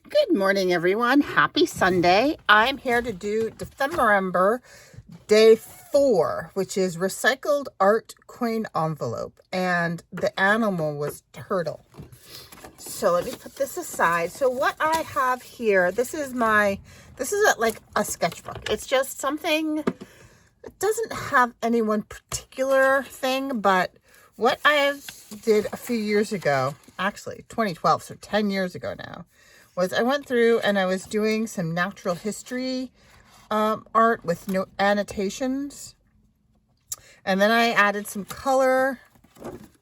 Good morning, everyone. Happy Sunday. I'm here to do December day 4, which is recycled art coin envelope. And the animal was turtle. So let me put this aside. So what I have here, this is like a sketchbook. It's just something, it doesn't have any one particular thing, but what I did a few years ago, actually 2012, so 10 years ago now, was I went through and I was doing some natural history art with no annotations. And then I added some color.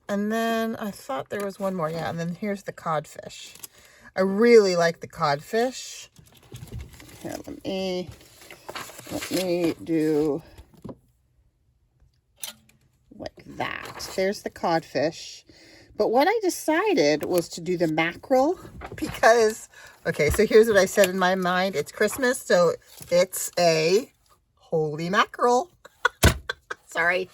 And then I thought there was one more. Yeah, and then here's the codfish. I really like the codfish. Here, let me do like that. There's the codfish. But what I decided was to do the mackerel because, okay, so here's what I said in my mind. It's Christmas, so it's a holy mackerel. Sorry.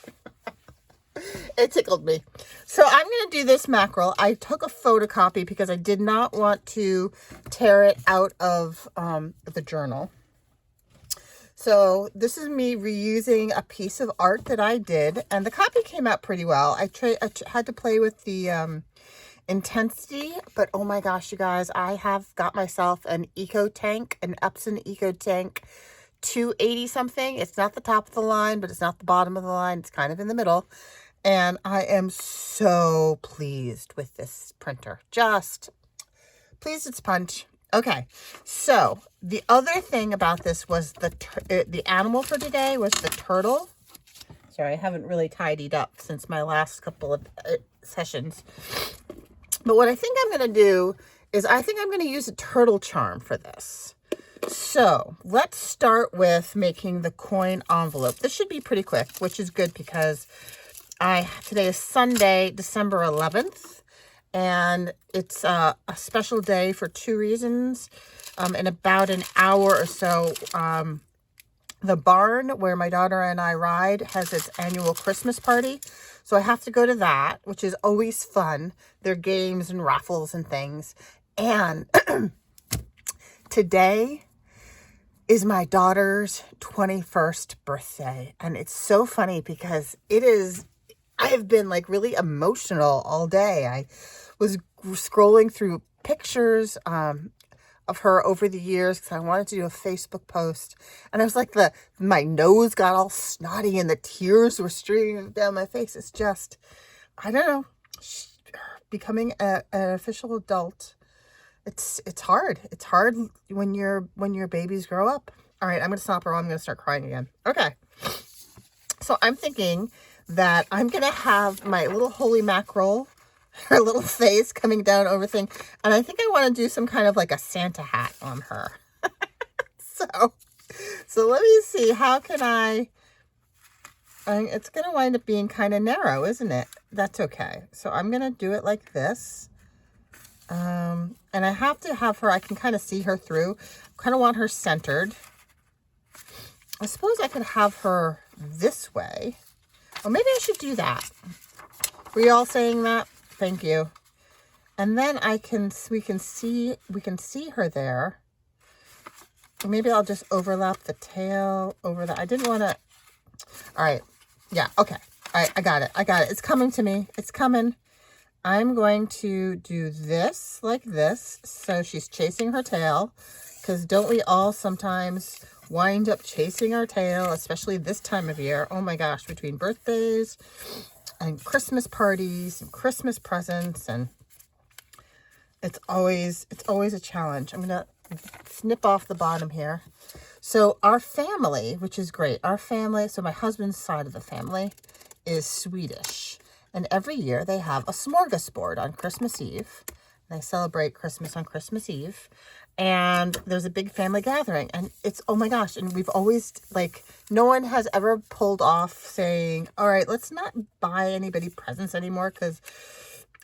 It tickled me. So I'm going to do this mackerel. I took a photocopy because I did not want to tear it out of the journal. So this is me reusing a piece of art that I did, and the copy came out pretty well. I had to play with the intensity, but oh my gosh, you guys, I have got myself an Eco Tank, an Epson Eco Tank 280 something. It's not the top of the line, but it's not the bottom of the line. It's kind of in the middle. And I am so pleased with this printer. Just pleased it's punch. Okay, so the other thing about this was the animal for today was the turtle. Sorry, I haven't really tidied up since my last couple of sessions. But what I think I'm going to do is I think I'm going to use a turtle charm for this. So let's start with making the coin envelope. This should be pretty quick, which is good because today is Sunday, December 11th. And it's a special day for 2 reasons. In about an hour or so, the barn where my daughter and I ride has its annual Christmas party. So I have to go to that, which is always fun. There are games and raffles and things. And today is my daughter's 21st birthday. And it's so funny because I have been like really emotional all day. I was scrolling through pictures of her over the years because I wanted to do a Facebook post. And I was like, my nose got all snotty and the tears were streaming down my face. It's just, I don't know, becoming an official adult. It's hard. It's hard when your babies grow up. All right, I'm going to stop or I'm going to start crying again. Okay. So I'm thinking that I'm going to have my little holy mackerel, her little face coming down over thing. And I think I want to do some kind of like a Santa hat on her. So let me see. How can it's going to wind up being kind of narrow, isn't it? That's okay. So I'm going to do it like this. And I have to have her, I can kind of see her through. I kind of want her centered. I suppose I could have her this way. Or maybe I should do that. Were you all saying that? Thank you. And then we can see her there. Or maybe I'll just overlap the tail over that. I didn't want to. All right. Yeah. Okay. All right. I got it. It's coming to me. It's coming. I'm going to do this like this. So she's chasing her tail. Because don't we all sometimes wind up chasing our tail, especially this time of year? Oh my gosh, between birthdays and Christmas parties and Christmas presents, and it's always a challenge. I'm gonna snip off the bottom here. So our family, which is great, so my husband's side of the family is Swedish, and every year they have a smorgasbord on Christmas Eve. They celebrate Christmas on Christmas Eve. And there's a big family gathering. And it's, oh my gosh. And we've always, like, no one has ever pulled off saying, all right, let's not buy anybody presents anymore because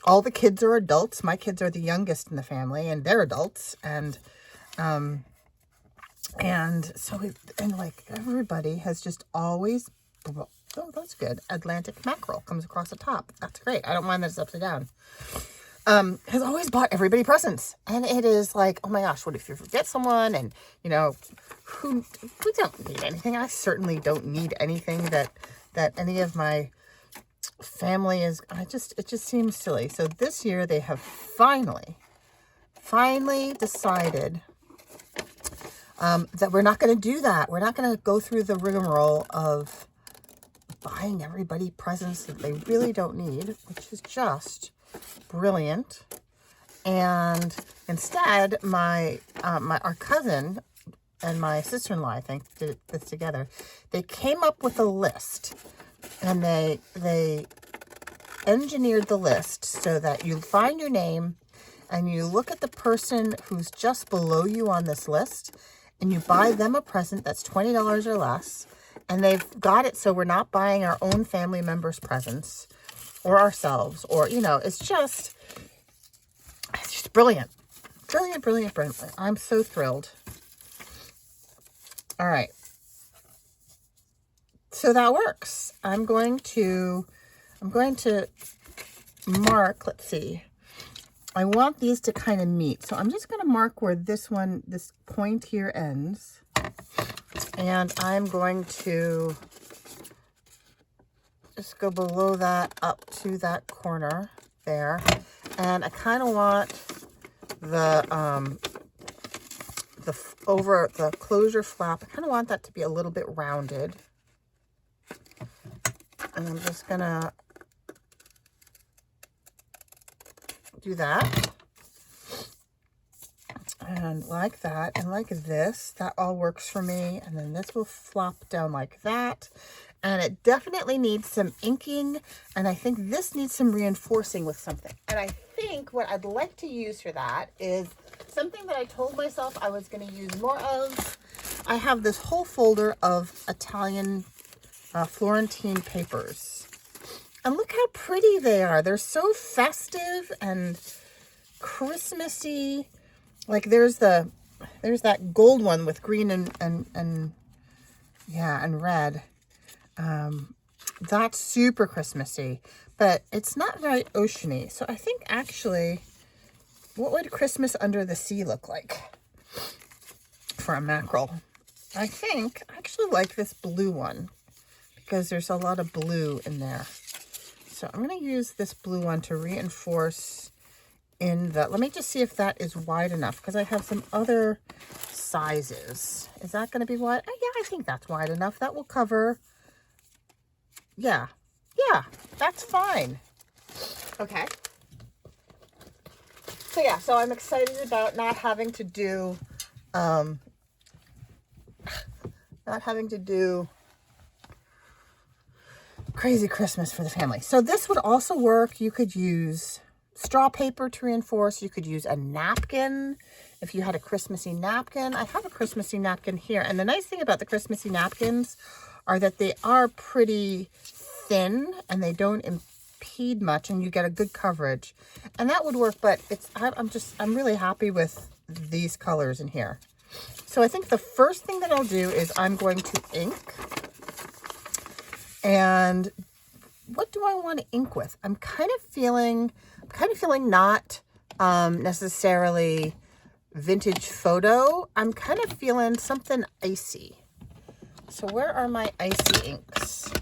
all the kids are adults. My kids are the youngest in the family and they're adults. And like everybody has just always, oh, that's good. Atlantic mackerel comes across the top. That's great. I don't mind that it's upside down. has always bought everybody presents. And it is like, oh my gosh, what if you forget someone? And, you know, we don't need anything. I certainly don't need anything that any of my family is. It just seems silly. So this year they have finally decided that we're not going to do that. We're not going to go through the rigmarole of buying everybody presents that they really don't need, which is just brilliant. And instead, our cousin and my sister-in-law, I think, did this together. They came up with a list, and they engineered the list so that you find your name and you look at the person who's just below you on this list, and you buy them a present that's $20 or less. And they've got it so we're not buying our own family members presents or ourselves, or, you know, it's just brilliant. Brilliant, brilliant, brilliant. I'm so thrilled. All right. So that works. I'm going to mark, let's see. I want these to kind of meet. So I'm just going to mark where this point here ends. And I'm going to just go below that up to that corner there. And I kind of want over the closure flap, I kind of want that to be a little bit rounded. And I'm just going to do that. And like that, and like this, that all works for me. And then this will flop down like that. And it definitely needs some inking. And I think this needs some reinforcing with something. And I think what I'd like to use for that is something that I told myself I was going to use more of. I have this whole folder of Italian Florentine papers. And look how pretty they are. They're so festive and Christmassy. Like there's that gold one with green and red. That's super Christmassy, but it's not very oceany. So I think actually, what would Christmas under the sea look like for a mackerel? I think I actually like this blue one because there's a lot of blue in there. So I'm going to use this blue one to reinforce let me just see if that is wide enough, because I have some other sizes. Is that going to be wide? Oh, yeah, I think that's wide enough. That will cover. Yeah, that's fine. Okay. So yeah, so I'm excited about not having to do crazy Christmas for the family. So this would also work. You could use straw paper to reinforce. You could use a napkin if you had a Christmassy napkin. I have a Christmassy napkin here. And the nice thing about the Christmassy napkins are that they are pretty thin and they don't impede much, and you get a good coverage. And that would work, but I'm really happy with these colors in here. So I think the first thing that I'll do is I'm going to ink. And what do I want to ink with? I'm kind of feeling not necessarily vintage photo. I'm kind of feeling something icy. So where are my icy inks?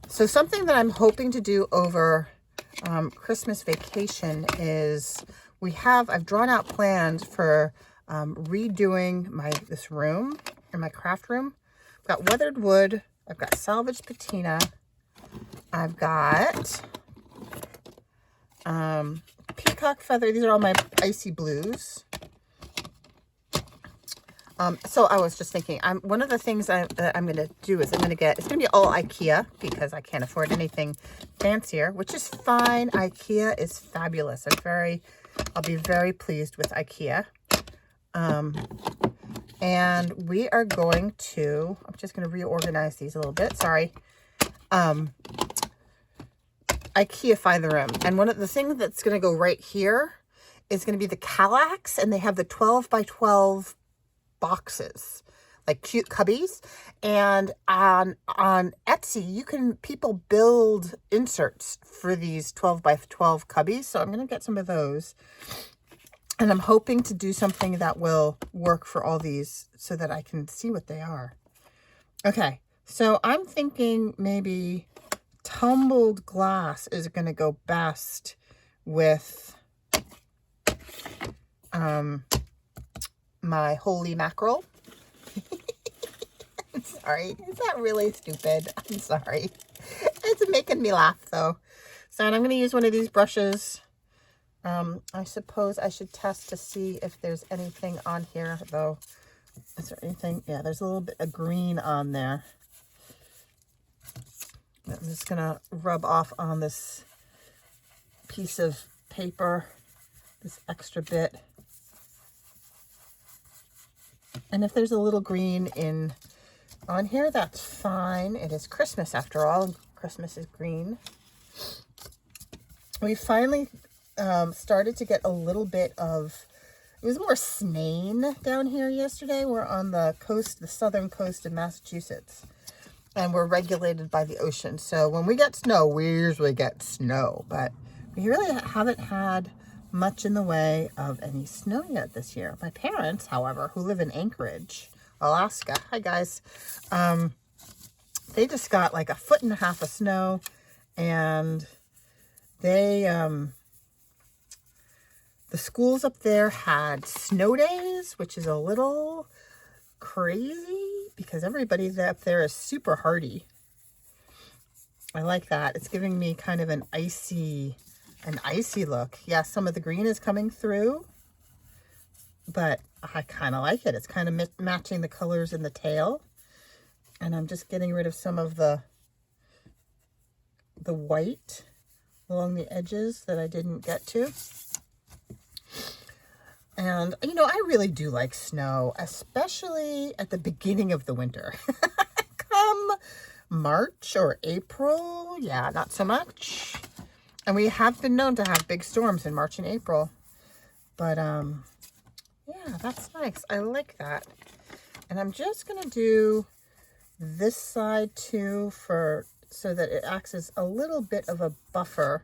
So something that I'm hoping to do over Christmas vacation is I've drawn out plans for redoing this room, in my craft room. I've got weathered wood. I've got salvaged patina. I've got peacock feather. These are all my icy blues. So I was just thinking, one of the things that I'm going to do is it's going to be all IKEA because I can't afford anything fancier, which is fine. IKEA is fabulous. I'll be very pleased with IKEA. And we are going to, I'm just going to reorganize these a little bit. Sorry. IKEA-fy the room. And one of the things that's going to go right here is going to be the Kallax, and they have the 12 by 12 boxes, like cute cubbies. And on Etsy, people build inserts for these 12 by 12 cubbies. So I'm going to get some of those. And I'm hoping to do something that will work for all these so that I can see what they are. Okay, so I'm thinking maybe tumbled glass is going to go best with my holy mackerel. I'm sorry. Is that really stupid? I'm sorry. It's making me laugh though. So I'm going to use one of these brushes. I suppose I should test to see if there's anything on here, though. Is there anything? Yeah, there's a little bit of green on there. I'm just going to rub off on this piece of paper, this extra bit. And if there's a little green on here, that's fine. It is Christmas after all, and Christmas is green. We finally started to get a little bit of, it was more snain down here yesterday. We're on the coast, the southern coast of Massachusetts, and we're regulated by the ocean. So when we get snow, we usually get snow, but we really haven't had much in the way of any snow yet this year. My parents, however, who live in Anchorage, Alaska, hi guys, they just got like 1.5 foot of snow, and they, the schools up there had snow days, which is a little crazy because everybody up there is super hardy. I like that. It's giving me kind of an icy look. Yeah, some of the green is coming through, but I kind of like it. It's kind of matching the colors in the tail. And I'm just getting rid of some of the white along the edges that I didn't get to. And, you know, I really do like snow, especially at the beginning of the winter. Come March or April, yeah, not so much. And we have been known to have big storms in March and April. But, yeah, that's nice. I like that. And I'm just going to do this side too so that it acts as a little bit of a buffer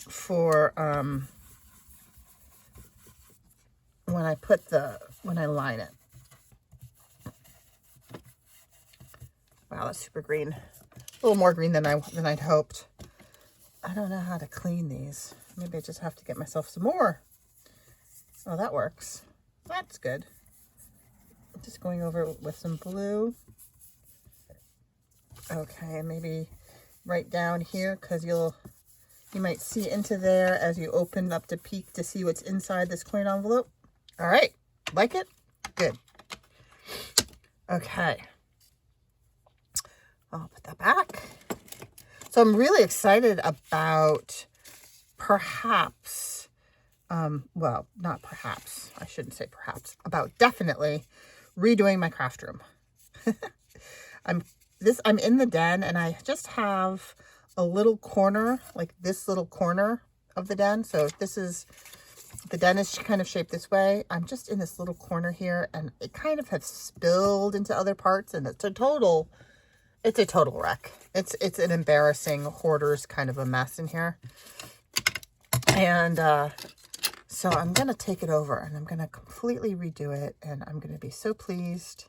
for, when I line it. Wow, that's super green. A little more green than I'd hoped. I don't know how to clean these. Maybe I just have to get myself some more. Oh, that works. That's good. Just going over it with some blue. Okay, maybe right down here, because you might see into there as you open up to peek to see what's inside this coin envelope. All right, like it? Good. Okay. I'll put that back. So I'm really excited about perhaps, well, not perhaps, I shouldn't say perhaps, about definitely redoing my craft room. I'm in the den, and I just have a little corner, like this little corner of the den. So the den is kind of shaped this way. I'm just in this little corner here, and it kind of has spilled into other parts, and it's a total wreck. It's an embarrassing hoarder's kind of a mess in here. And so I'm going to take it over, and I'm going to completely redo it, and I'm going to be so pleased.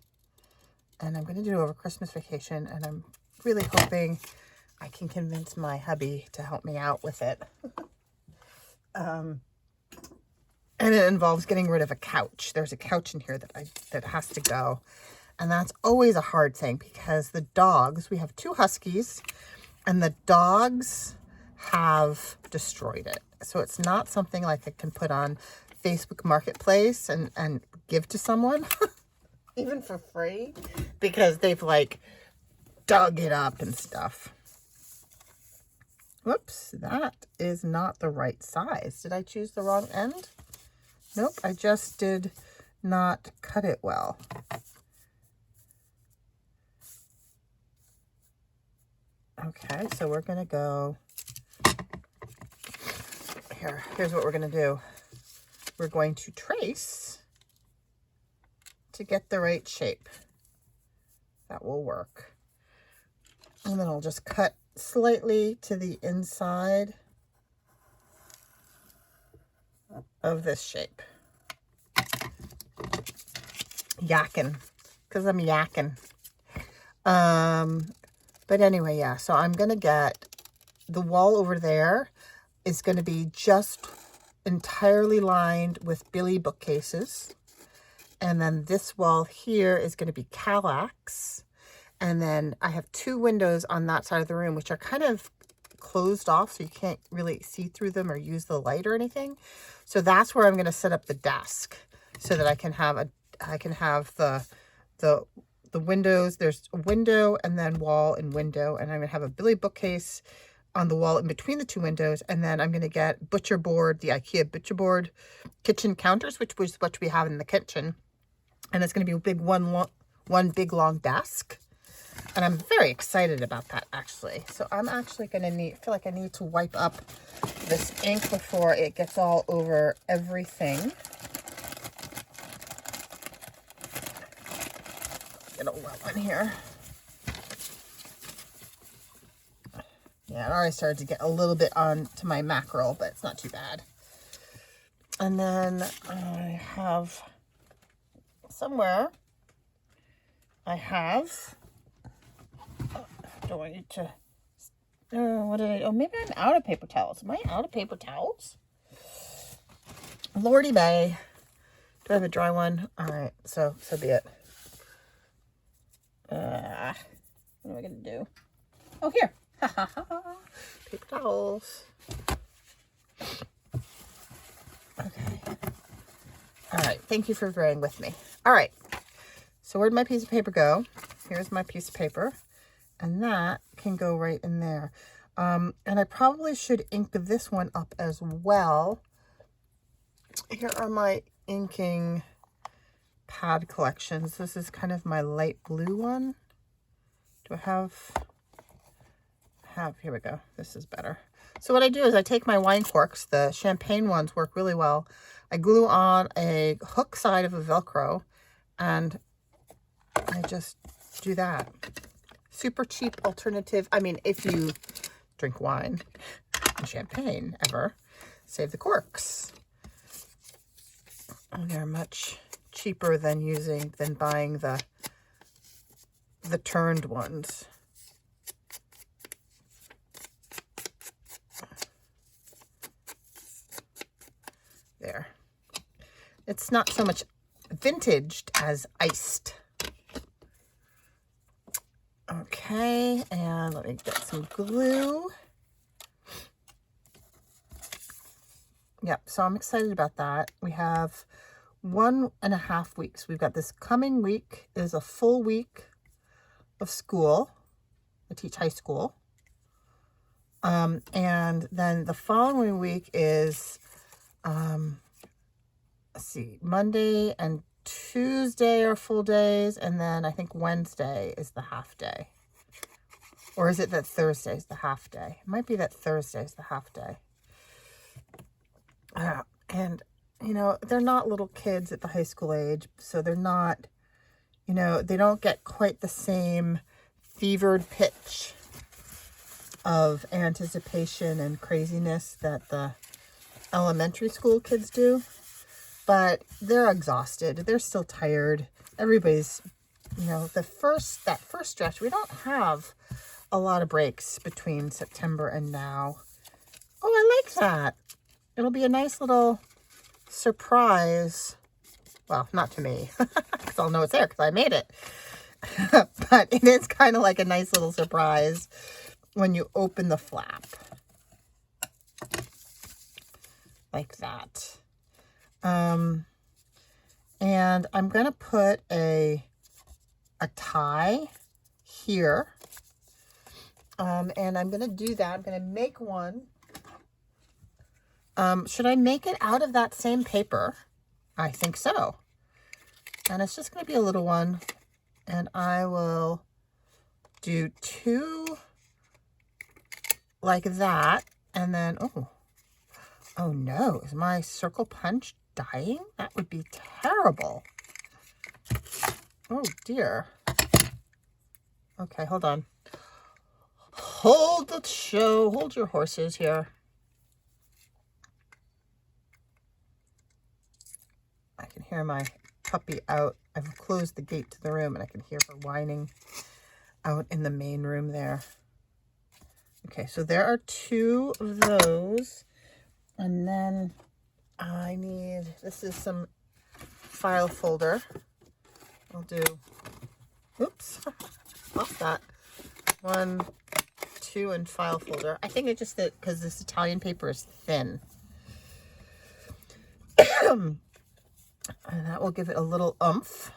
And I'm going to do it over Christmas vacation, and I'm really hoping I can convince my hubby to help me out with it. And it involves getting rid of a couch. There's a couch in here that has to go. And that's always a hard thing because the dogs, we have 2 huskies, and the dogs have destroyed it. So it's not something like I can put on Facebook Marketplace and give to someone, even for free, because they've like dug it up and stuff. Whoops, that is not the right size. Did I choose the wrong end? Nope, I just did not cut it well. Okay, so we're going to go, here's what we're going to do. We're going to trace to get the right shape. That will work. And then I'll just cut slightly to the inside of this shape. Yakking, because I'm yakking. But anyway, yeah, so I'm going to get the wall over there is going to be just entirely lined with Billy bookcases. And then this wall here is going to be Kallax. And then I have 2 windows on that side of the room, which are kind of closed off, so you can't really see through them or use the light or anything. So that's where I'm going to set up the desk so that I can have the windows. There's a window and then wall and window, and I'm going to have a Billy bookcase on the wall in between the 2 windows, and then I'm going to get butcher board, the IKEA butcher board kitchen counters, which was what we have in the kitchen, and it's going to be a big one big long desk. And I'm very excited about that, actually. So I'm actually going to feel like I need to wipe up this ink before it gets all over everything. Get a wet one here. Yeah, it already started to get a little bit onto my mackerel, but it's not too bad. And then I have somewhere, do I need to, maybe I'm out of paper towels. Am I out of paper towels? Lordy May. Do I have a dry one? All right, so be it. What am I going to do? Oh, here. Paper towels. Okay. All right, thank you for bearing with me. All right, so where'd my piece of paper go? Here's my piece of paper. And that can go right in there. And I probably should ink this one up as well. Here are my inking pad collections. This is kind of my light blue one. Do I have, here we go. This is better. So what I do is I take my wine corks, the champagne ones work really well. I glue on a hook side of a Velcro, and I just do that. Super cheap alternative. I mean, if you drink wine and champagne ever, save the corks. And they're much cheaper than buying the turned ones. There. It's not so much vintaged as iced. Okay, and let me get some glue. Yep, so I'm excited about that. We have 1.5 weeks. We've got this coming week is a full week of school. I teach high school. And then the following week is, let's see, Monday and Tuesday are full days, and then I think Wednesday is the half day. Or is it that Thursday is the half day? It might be that Thursday is the half day. And, you know, they're not little kids at the high school age, so they're not, you know, they don't get quite the same fevered pitch of anticipation and craziness that the elementary school kids do. But they're exhausted. They're still tired. Everybody's, you know, that first stretch, we don't have a lot of breaks between September and now. Oh, I like that. It'll be a nice little surprise. Well, not to me, because I'll know it's there because I made it. But it is kind of like a nice little surprise when you open the flap. Like that. And I'm going to put a tie here. And I'm going to do that. I'm going to make one. Should I make it out of that same paper? I think so. And it's just going to be a little one. And I will do 2 like that. And then, oh no, is my circle punch dying? That would be terrible. Oh dear. Okay, hold on. Hold the show. Hold your horses here. I can hear my puppy out. I've closed the gate to the room and I can hear her whining out in the main room there. Okay, so there are 2 of those. And then I need, this is some file folder. I'll do, oops, lost that. 1, 2, and file folder. I think it just that because this Italian paper is thin. And that will give it a little oomph.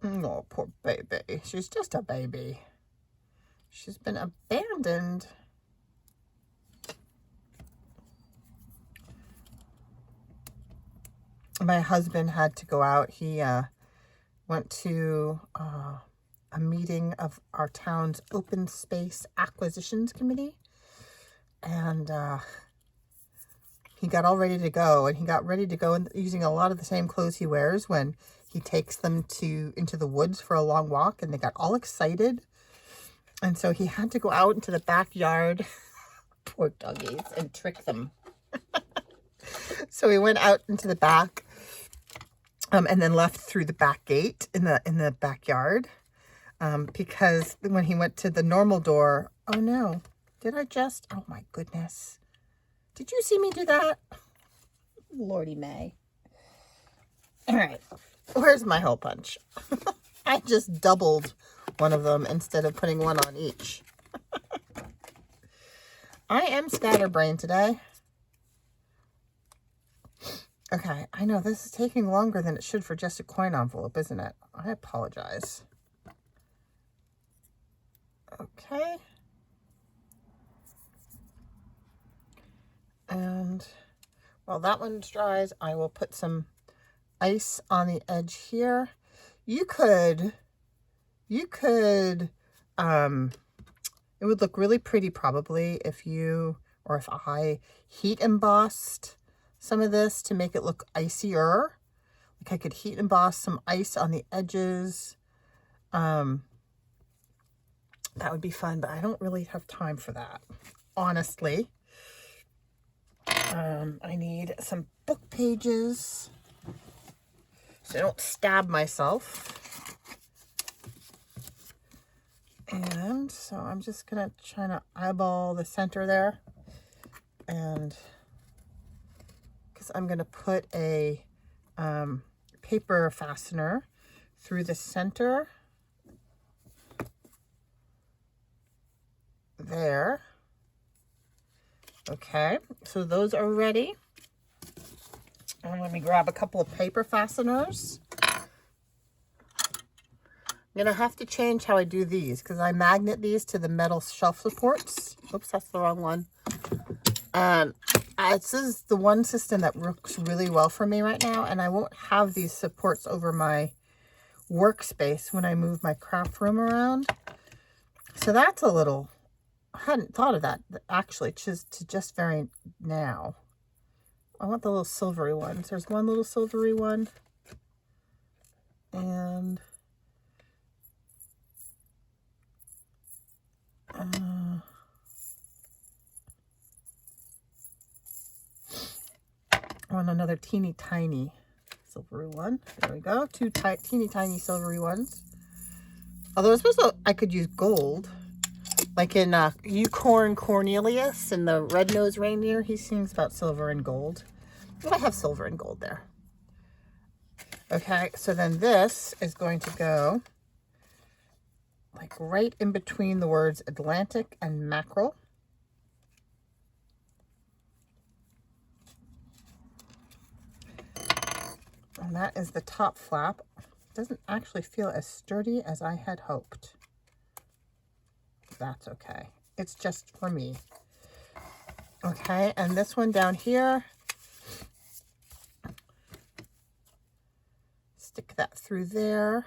Oh, poor baby. She's just a baby. She's been abandoned. My husband had to go out. He went to a meeting of our town's open space acquisitions committee. And he got all ready to go. And he got ready to go using a lot of the same clothes he wears when he takes them into the woods for a long walk. And they got all excited. And so he had to go out into the backyard, poor doggies, and trick them. So he went out into the back and then left through the back gate in the backyard because when he went to the normal door, oh no, oh my goodness. Did you see me do that? Lordy May. All right, where's my hole punch? I just doubled one of them instead of putting one on each. I am scatterbrained today. Okay, I know this is taking longer than it should for just a coin envelope, isn't it? I apologize. Okay. And while that one dries, I will put some ice on the edge here. You could, it would look really pretty probably if I heat embossed some of this to make it look icier. Like I could heat emboss some ice on the edges. That would be fun, but I don't really have time for that, honestly. I need some book pages so I don't stab myself. And so I'm just gonna try to eyeball the center there, and because I'm gonna put a paper fastener through the center there. Okay, so those are ready. And let me grab a couple of paper fasteners. I'm gonna have to change how I do these because I magnet these to the metal shelf supports. Oops, that's the wrong one. This is the one system that works really well for me right now, and I won't have these supports over my workspace when I move my craft room around. So that's a little, I hadn't thought of that actually, just very now. I want the little silvery ones. There's one little silvery one. And I want another teeny tiny silvery one. There we go. Two teeny tiny silvery ones. Although I could use gold. Like in Unicorn Cornelius and the Red-Nosed Reindeer, he sings about silver and gold. But I have silver and gold there. Okay, so then this is going to go like right in between the words Atlantic and mackerel. And that is the top flap. It doesn't actually feel as sturdy as I had hoped. That's okay. It's just for me. Okay, and this one down here, stick that through there.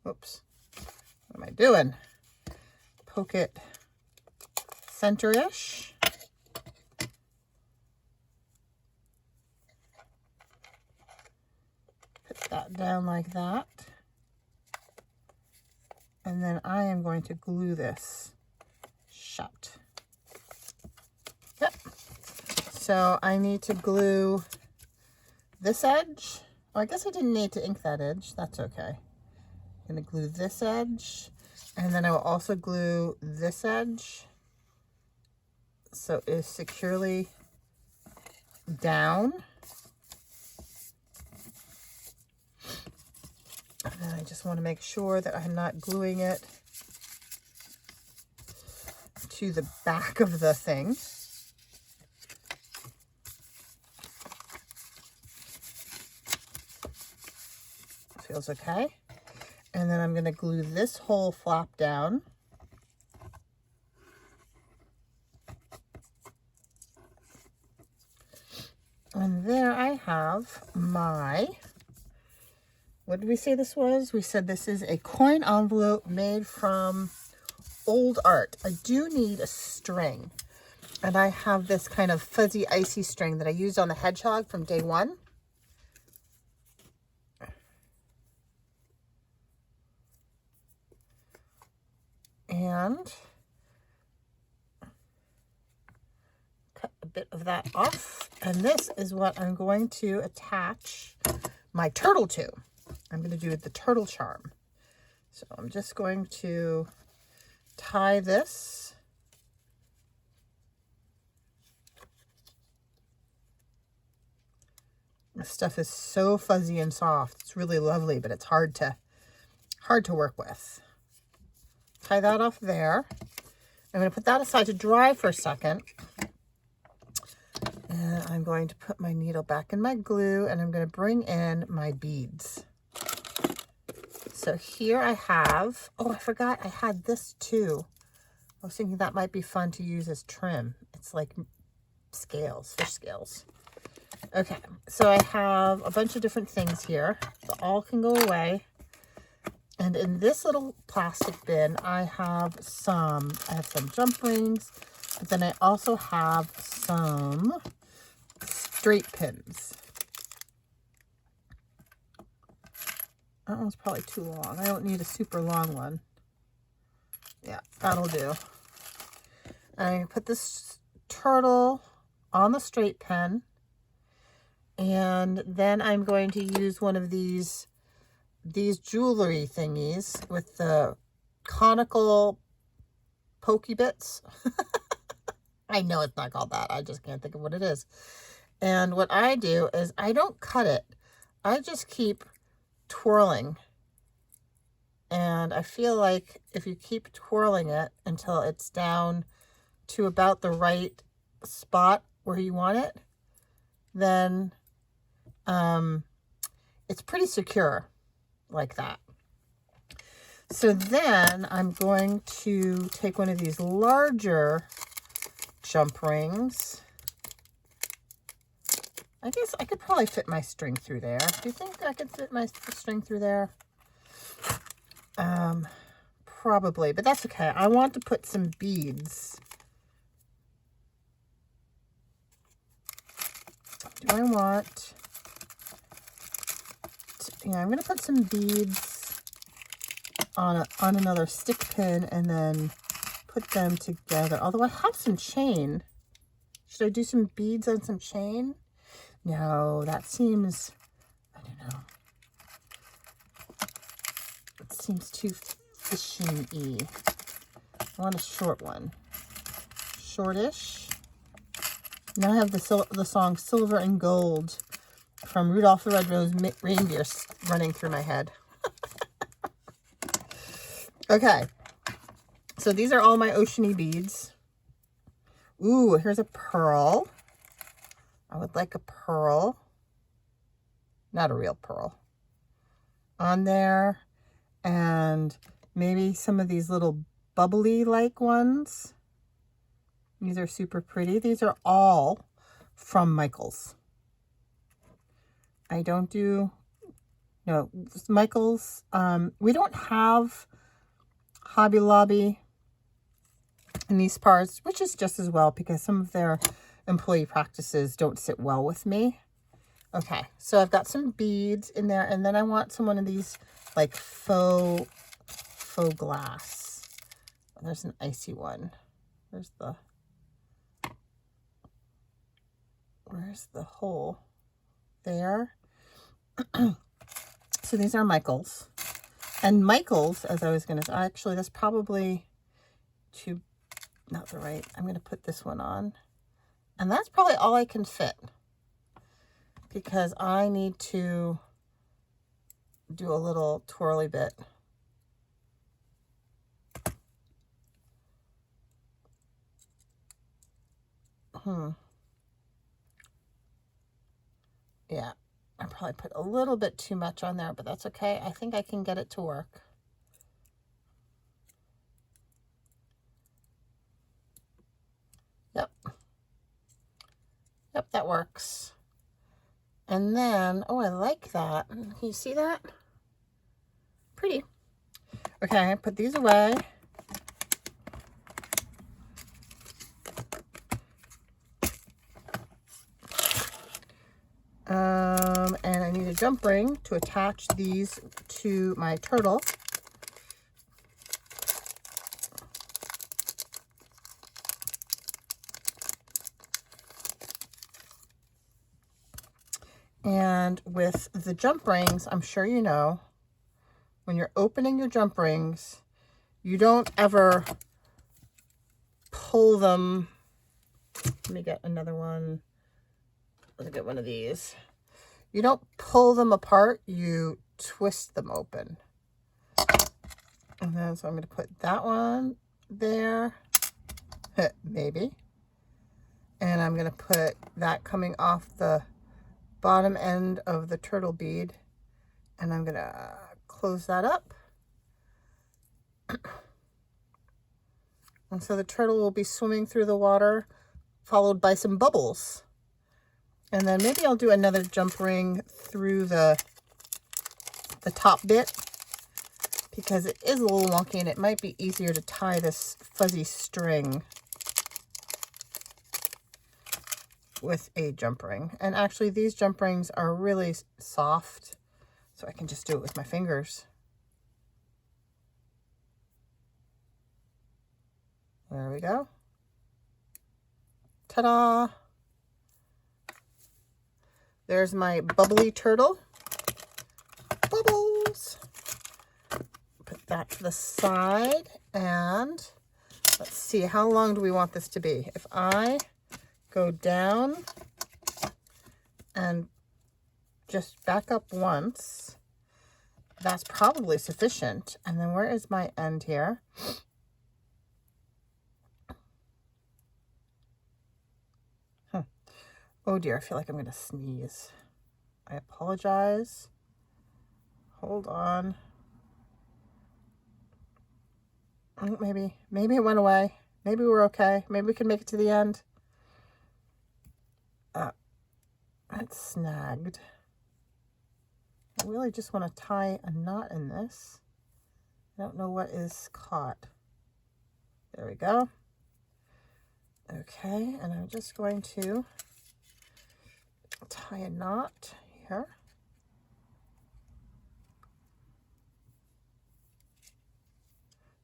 Oops, what am I doing? Poke it center-ish. that down like that. And then I am going to glue this shut. Yep. So I need to glue this edge. Oh, I guess I didn't need to ink that edge. That's okay. I'm going to glue this edge. And then I will also glue this edge so it is securely down. And then I just want to make sure that I'm not gluing it to the back of the thing. Feels okay. And then I'm going to glue this whole flap down. And there I have my, what did we say this was? We said this is a coin envelope made from old art. I do need a string. And I have this kind of fuzzy, icy string that I used on the hedgehog from day one. And cut a bit of that off. And this is what I'm going to attach my turtle to. I'm going to do the turtle charm. So I'm just going to tie this. This stuff is so fuzzy and soft. It's really lovely, but it's hard to work with. Tie that off there. I'm going to put that aside to dry for a second. And I'm going to put my needle back in my glue, and I'm going to bring in my beads. So here I have, oh, I forgot I had this too. I was thinking that might be fun to use as trim. It's like scales, fish scales. Okay, so I have a bunch of different things here. So all can go away. And in this little plastic bin, I have some jump rings, but then I also have some straight pins. That one's probably too long. I don't need a super long one. Yeah, that'll do. I put this turtle on the straight pin, and then I'm going to use one of these jewelry thingies with the conical pokey bits. I know it's not called that. I just can't think of what it is. And what I do is I don't cut it. I just keep twirling. And I feel like if you keep twirling it until it's down to about the right spot where you want it, then it's pretty secure like that. So then I'm going to take one of these larger jump rings. I guess I could probably fit my string through there. Do you think I could fit my string through there? Probably, but that's okay. I want to put some beads. Do I want... Yeah, I'm going to put some beads on another stick pin and then put them together. Although I have some chain. Should I do some beads on some chain? No, that seems, I don't know. It seems too fishing-y. I want a short one. Shortish. Now I have the song Silver and Gold from Rudolph the Red-Nosed Reindeer running through my head. Okay. So these are all my oceany beads. Ooh, here's a pearl. I would like a pearl. Not a real pearl. On there. And maybe some of these little bubbly-like ones. These are super pretty. These are all from Michaels. I don't do... No, Michaels. We don't have Hobby Lobby in these parts, which is just as well because some of their employee practices don't sit well with me. Okay, so I've got some beads in there, and then I want some one of these like faux glass. There's an icy one. Where's the hole? There. So these are Michael's. And Michael's, as I was going to, actually, that's probably not the right. I'm going to put this one on. And that's probably all I can fit, because I need to do a little twirly bit. Yeah, I probably put a little bit too much on there, but that's okay. I think I can get it to work. Yep. Yep, that works. And then, oh, I like that. Can you see that? Pretty. Okay, put these away. And I need a jump ring to attach these to my turtle. And with the jump rings, I'm sure you know, when you're opening your jump rings, you don't ever pull them. Let me get another one. Let's get one of these. You don't pull them apart, you twist them open. And then, so I'm going to put that one there, maybe. And I'm going to put that coming off the bottom end of the turtle bead. And I'm going to close that up. And so the turtle will be swimming through the water, followed by some bubbles. And then maybe I'll do another jump ring through the top bit, because it is a little wonky and it might be easier to tie this fuzzy string with a jump ring. And actually these jump rings are really soft, so I can just do it with my fingers. There we go. Ta-da! There's my bubbly turtle. Bubbles! Put that to the side, and let's see, how long do we want this to be? If I go down and just back up once, that's probably sufficient. And then where is my end here? Oh dear, I feel like I'm going to sneeze. I apologize. Hold on. Maybe it went away. Maybe we're okay. Maybe we can make it to the end. It's snagged. I really just want to tie a knot in this. I don't know what is caught. There we go. Okay, and I'm just going to tie a knot here.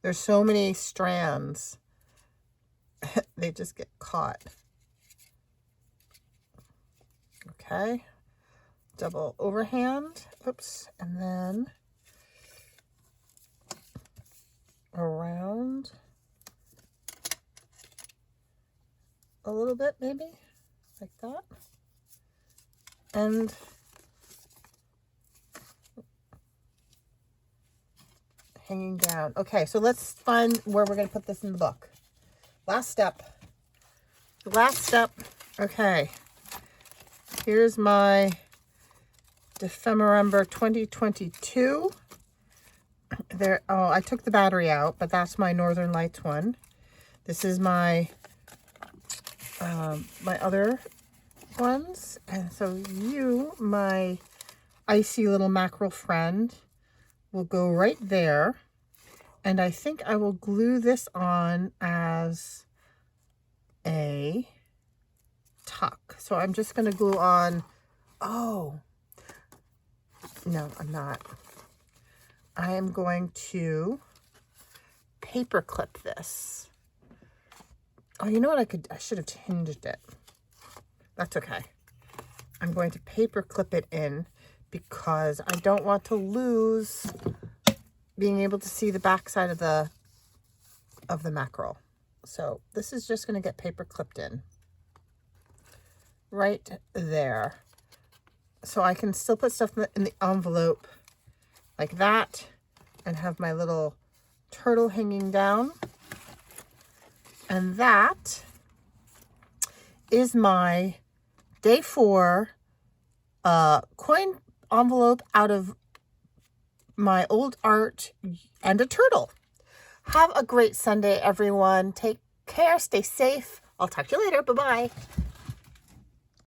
There's so many strands. They just get caught. Okay. Double overhand. Oops. And then around a little bit, maybe like that. And hanging down. Okay, so let's find where we're going to put this in the book. Last step. Okay. Here's my Defemember 2022. There. Oh, I took the battery out, but that's my Northern Lights one. This is my my other ones. And so you, my icy little mackerel friend, will go right there. And I think I will glue this on as a tuck. So I'm just going to glue on Oh, no, I'm not. I am going to paper clip this. Oh, you know what? I should have hinged it. That's okay. I'm going to paper clip it in because I don't want to lose being able to see the backside of the mackerel. So this is just going to get paper clipped in right there. So I can still put stuff in the envelope like that and have my little turtle hanging down. And that is my day 4 coin envelope out of my old art and a turtle. Have a great Sunday, everyone. Take care. Stay safe. I'll talk to you later. Bye-bye.